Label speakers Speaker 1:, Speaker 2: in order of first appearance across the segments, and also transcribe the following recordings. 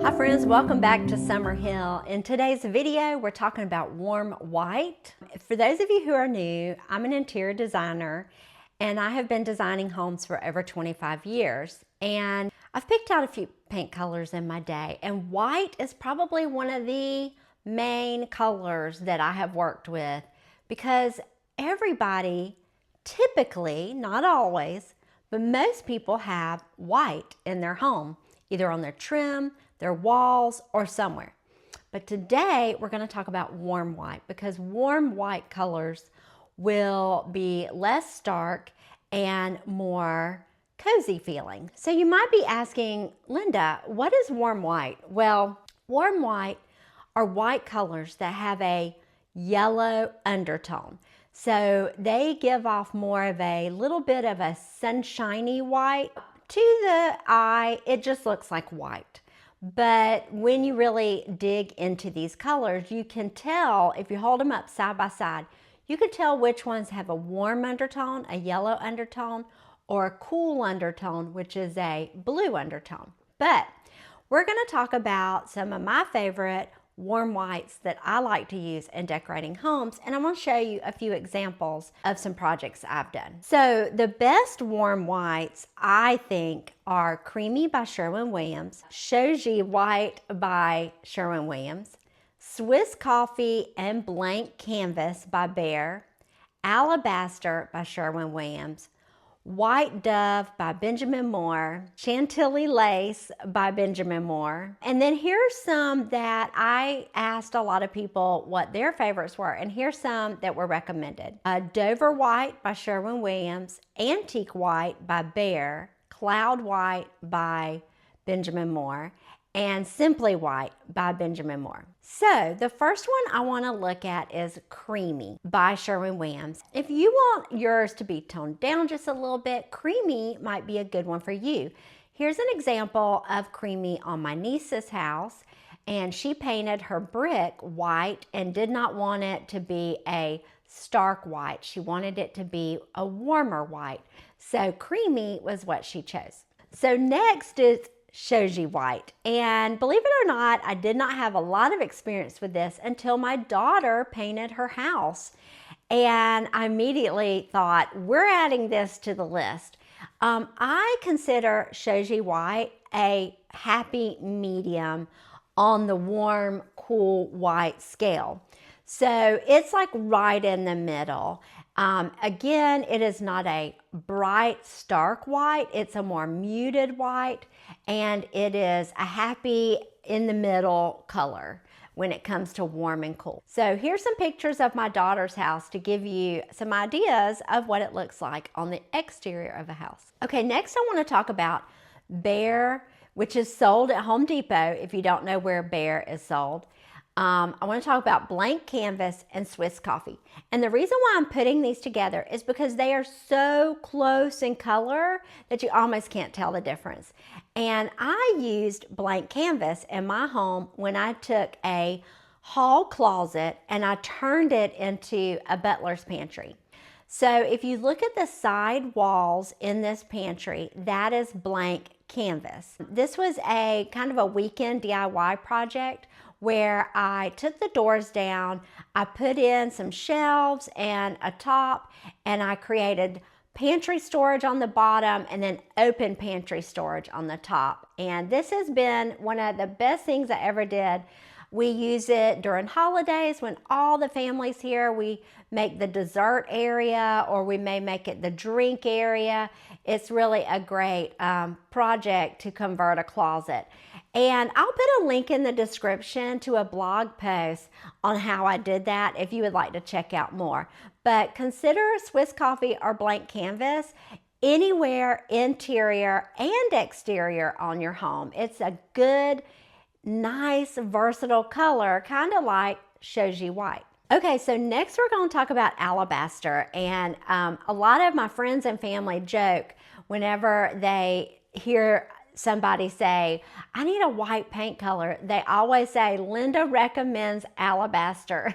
Speaker 1: Hi friends, welcome back to Summer Hill. In today's video, we're talking about warm white. For those of you who are new, I'm an interior designer and I have been designing homes for over 25 years. And I've picked out a few paint colors in my day, and white is probably one of the main colors that I have worked with because everybody typically, not always, but most people have white in their home, either on their trim, their walls, or somewhere. But today we're going to talk about warm white because warm white colors will be less stark and more cozy feeling. So you might be asking, Linda, what is warm white? Well, warm white are white colors that have a yellow undertone. So they give off more of a little bit of a sunshiny white. To the eye, it just looks like white. But when you really dig into these colors, you can tell, if you hold them up side by side, you can tell which ones have a warm undertone, a yellow undertone, or a cool undertone, which is a blue undertone. But we're going to talk about some of my favorite warm whites that I like to use in decorating homes, and I'm going to show you a few examples of some projects I've done. So the best warm whites I think are Creamy by Sherwin Williams, Shoji White by Sherwin Williams, Swiss Coffee and Blank Canvas by Behr, Alabaster by Sherwin Williams, White Dove by Benjamin Moore, Chantilly Lace by Benjamin Moore. And then here's some that I asked a lot of people what their favorites were, and here's some that were recommended. Dover White by Sherwin Williams, Antique White by Behr, Cloud White by Benjamin Moore, and Simply White by Benjamin Moore. So the first one I want to look at is Creamy by Sherwin Williams. If you want yours to be toned down just a little bit, Creamy might be a good one for you. Here's an example of Creamy on my niece's house, and she painted her brick white and did not want it to be a stark white. She wanted it to be a warmer white. So Creamy was what she chose. So next is Shoji White, and believe it or not, I did not have a lot of experience with this until my daughter painted her house, and I immediately thought, we're adding this to the list. I consider Shoji White a happy medium on the warm, cool white scale. So it's like right in the middle. Again, it is not a bright, stark white. It's a more muted white, and it is a happy in the middle color when it comes to warm and cool. So here's some pictures of my daughter's house to give you some ideas of what it looks like on the exterior of a house. Okay, next I want to talk about Behr, which is sold at Home Depot if you don't know where Behr is sold. I want to talk about Blank Canvas and Swiss Coffee. And the reason why I'm putting these together is because they are so close in color that you almost can't tell the difference. And I used Blank Canvas in my home when I took a hall closet and I turned it into a butler's pantry. So if you look at the side walls in this pantry, that is blank canvas. This was a kind of a weekend DIY project where I took the doors down, I put in some shelves and a top, and I created pantry storage on the bottom and then open pantry storage on the top. And this has been one of the best things I ever did. We use it during holidays when all the family's here. We make the dessert area, or we may make it the drink area. It's really a great project to convert a closet. And I'll put a link in the description to a blog post on how I did that if you would like to check out more. But consider Swiss Coffee or Blank Canvas anywhere, interior and exterior on your home. It's a good, nice, versatile color, kind of like Shoji White. Okay, so next we're going to talk about Alabaster. And a lot of my friends and family joke whenever they hear somebody say, I need a white paint color, they always say, Linda recommends Alabaster.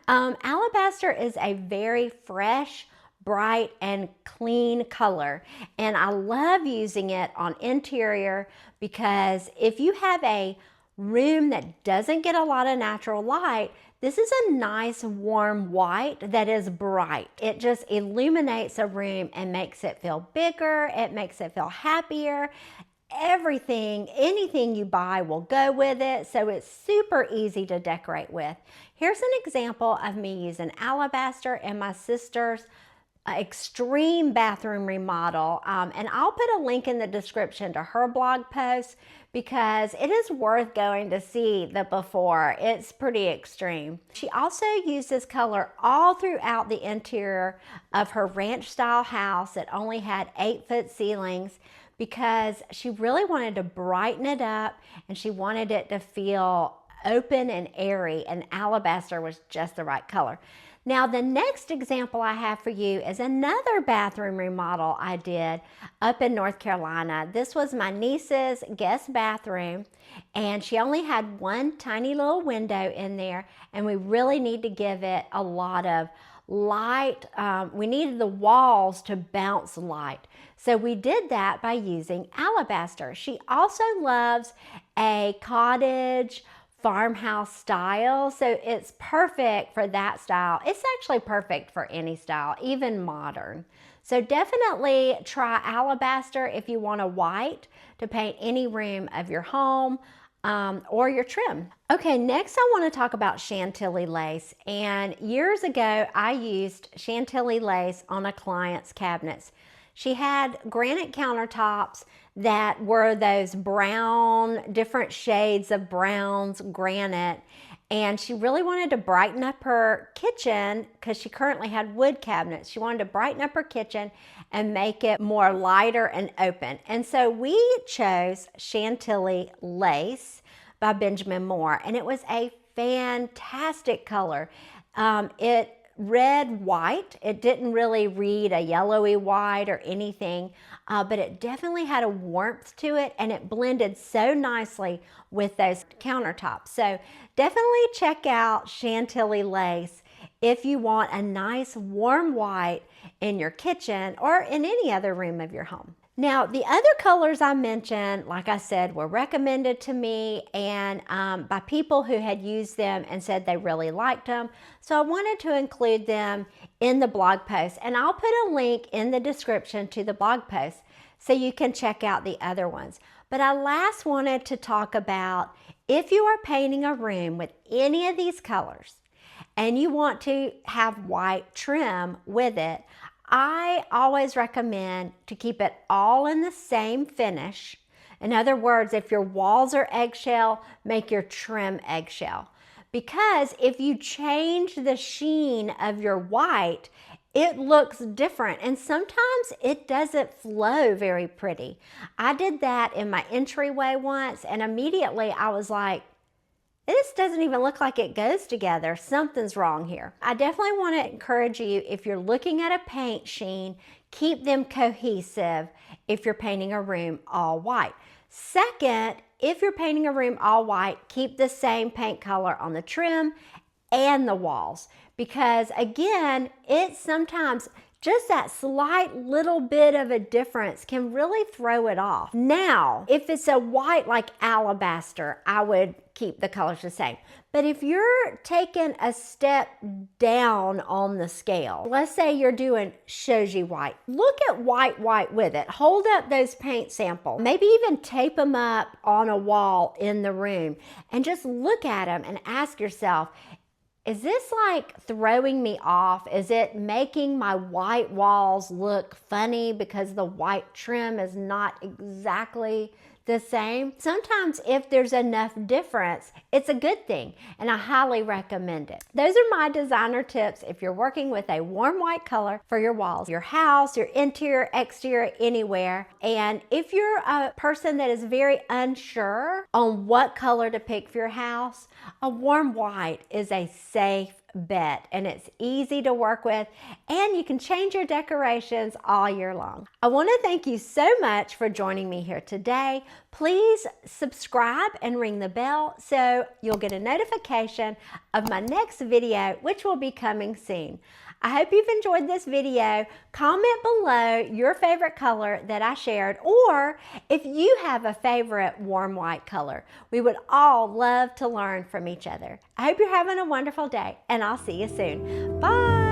Speaker 1: Alabaster is a very fresh, bright and clean color. And I love using it on interior because if you have a room that doesn't get a lot of natural light, this is a nice warm white that is bright. It just illuminates a room and makes it feel bigger. It makes it feel happier. Everything, anything you buy will go with it, so it's super easy to decorate with. Here's an example of me using Alabaster in my sister's extreme bathroom remodel, and I'll put a link in the description to her blog post because it is worth going to see the before. It's pretty extreme. She also used this color all throughout the interior of her ranch style house that only had 8-foot ceilings, because she really wanted to brighten it up and she wanted it to feel open and airy, and Alabaster was just the right color. Now, the next example I have for you is another bathroom remodel I did up in North Carolina. This was my niece's guest bathroom, and she only had one tiny little window in there, and we really need to give it a lot of light. We needed the walls to bounce light. So we did that by using Alabaster. She also loves a cottage farmhouse style, so it's perfect for that style. It's actually perfect for any style, even modern. So definitely try Alabaster if you want a white to paint any room of your home or your trim. Okay, next I want to talk about Chantilly lace. And years ago, I used Chantilly lace on a client's cabinets. She had granite countertops that were those brown, different shades of browns, granite, and she really wanted to brighten up her kitchen because she currently had wood cabinets. She wanted to brighten up her kitchen and make it more lighter and open. And so we chose Chantilly lace by Benjamin Moore, and it was a fantastic color. It red white. It didn't really read a yellowy white or anything, but it definitely had a warmth to it, and it blended so nicely with those countertops. So definitely check out Chantilly lace if you want a nice warm white in your kitchen or in any other room of your home. Now, the other colors I mentioned, like I said, were recommended to me and by people who had used them and said they really liked them. So I wanted to include them in the blog post, and I'll put a link in the description to the blog post so you can check out the other ones. But I last wanted to talk about if you are painting a room with any of these colors and you want to have white trim with it, I always recommend to keep it all in the same finish. In other words, if your walls are eggshell, make your trim eggshell. Because if you change the sheen of your white, it looks different, and sometimes it doesn't flow very pretty. I did that in my entryway once, and immediately I was like, this doesn't even look like it goes together. Something's wrong here. I definitely want to encourage you, if you're looking at a paint sheen, keep them cohesive if you're painting a room all white. Second, if you're painting a room all white, keep the same paint color on the trim and the walls, because again, it's sometimes just that slight little bit of a difference can really throw it off. Now, if it's a white like Alabaster, I would keep the colors the same. But if you're taking a step down on the scale, let's say you're doing Shoji White, look at white with it. Hold up those paint samples. Maybe even tape them up on a wall in the room and just look at them and ask yourself, is this like throwing me off? Is it making my white walls look funny because the white trim is not exactly the same? Sometimes if there's enough difference, it's a good thing, and I highly recommend it. Those are my designer tips if you're working with a warm white color for your walls, your house, your interior, exterior, anywhere. And if you're a person that is very unsure on what color to pick for your house, a warm white is a safe bet, and it's easy to work with, and you can change your decorations all year long. I want to thank you so much for joining me here today. Please subscribe and ring the bell so you'll get a notification of my next video, which will be coming soon. I hope you've enjoyed this video. Comment below your favorite color that I shared, or if you have a favorite warm white color. We would all love to learn from each other. I hope you're having a wonderful day, and I'll see you soon. Bye.